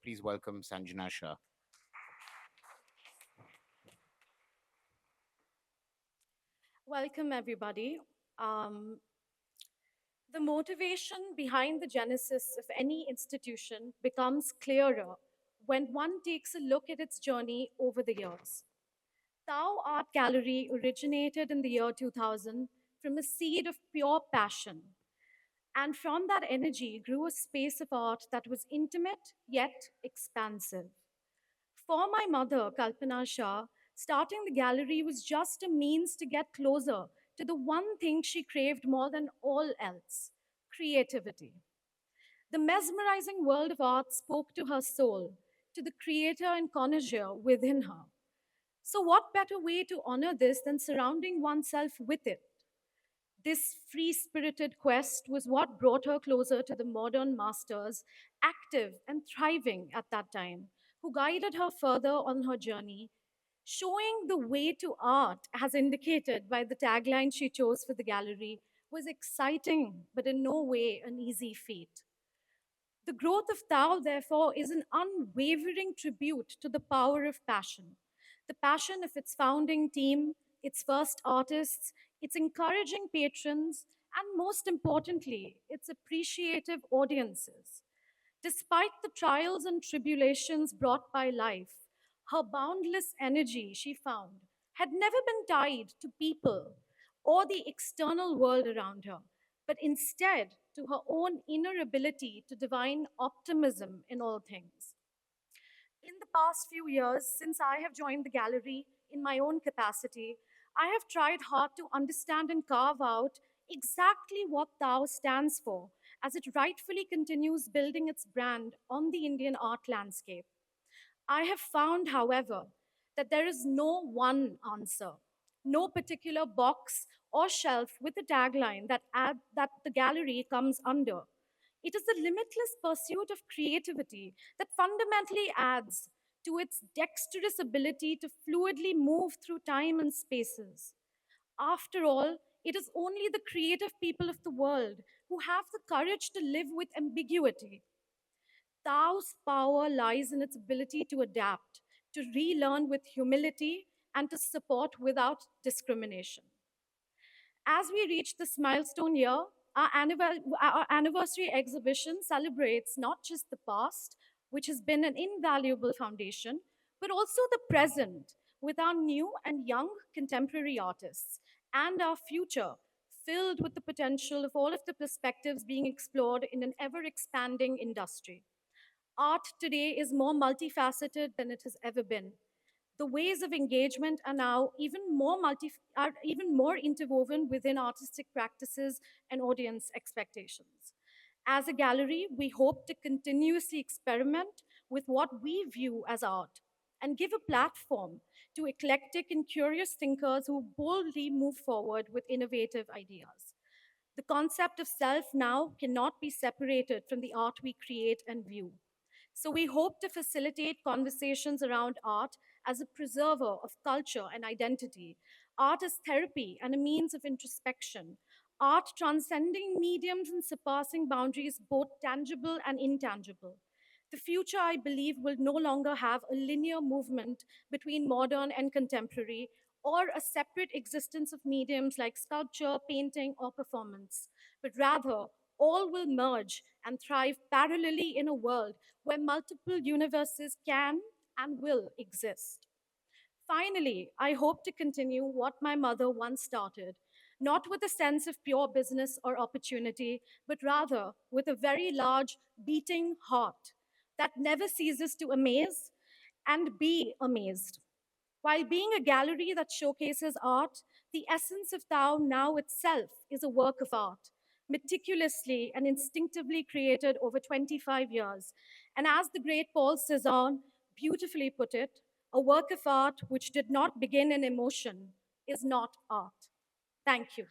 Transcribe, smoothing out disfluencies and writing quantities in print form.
please welcome Sanjana Shah. Welcome, everybody. Um, the motivation behind the genesis of any institution becomes clearer when one takes a look at its journey over the years. Tao Art Gallery originated in the year 2000 from a seed of pure passion, and from that energy grew a space of art that was intimate yet expansive. For my mother, Kalpana Shah, starting the gallery was just a means to get closer to the one thing she craved more than all else: creativity. The mesmerizing world of art spoke to her soul, to the creator and connoisseur within her. So, what better way to honor this than surrounding oneself with it? This free spirited quest was what brought her closer to the modern masters, active and thriving at that time, who guided her further on her journey, showing the way to art, as indicated by the tagline she chose for the gallery, was exciting, but in no way an easy feat. The growth of Tao, therefore, is an unwavering tribute to the power of passion. The passion of its founding team, its first artists, its encouraging patrons, and most importantly, its appreciative audiences. Despite the trials and tribulations brought by life, her boundless energy, she found, had never been tied to people or the external world around her, but instead to her own inner ability to divine optimism in all things. In the past few years, since I have joined the gallery in my own capacity, I have tried hard to understand and carve out exactly what Tao stands for as it rightfully continues building its brand on the Indian art landscape. I have found, however, that there is no one answer, no particular box or shelf with a tagline that the gallery comes under. It is the limitless pursuit of creativity that fundamentally adds to its dexterous ability to fluidly move through time and spaces. After all, it is only the creative people of the world who have the courage to live with ambiguity. Tao's power lies in its ability to adapt, to relearn with humility, and to support without discrimination. As we reach this milestone year, our anniversary exhibition celebrates not just the past, which has been an invaluable foundation, but also the present with our new and young contemporary artists, and our future filled with the potential of all of the perspectives being explored in an ever expanding industry. Art today is more multifaceted than it has ever been. The ways of engagement are now are even more interwoven within artistic practices and audience expectations. As a gallery, we hope to continuously experiment with what we view as art and give a platform to eclectic and curious thinkers who boldly move forward with innovative ideas. The concept of self now cannot be separated from the art we create and view. So we hope to facilitate conversations around art as a preserver of culture and identity, art as therapy and a means of introspection, art transcending mediums and surpassing boundaries, both tangible and intangible. The future, I believe, will no longer have a linear movement between modern and contemporary, or a separate existence of mediums like sculpture, painting, or performance, but rather all will merge and thrive parallelly in a world where multiple universes can and will exist. Finally, I hope to continue what my mother once started, not with a sense of pure business or opportunity, but rather with a very large beating heart that never ceases to amaze and be amazed. While being a gallery that showcases art, the essence of Tao now itself is a work of art, meticulously and instinctively created over 25 years. And as the great Paul Cézanne beautifully put it, a work of art which did not begin in emotion is not art. Thank you.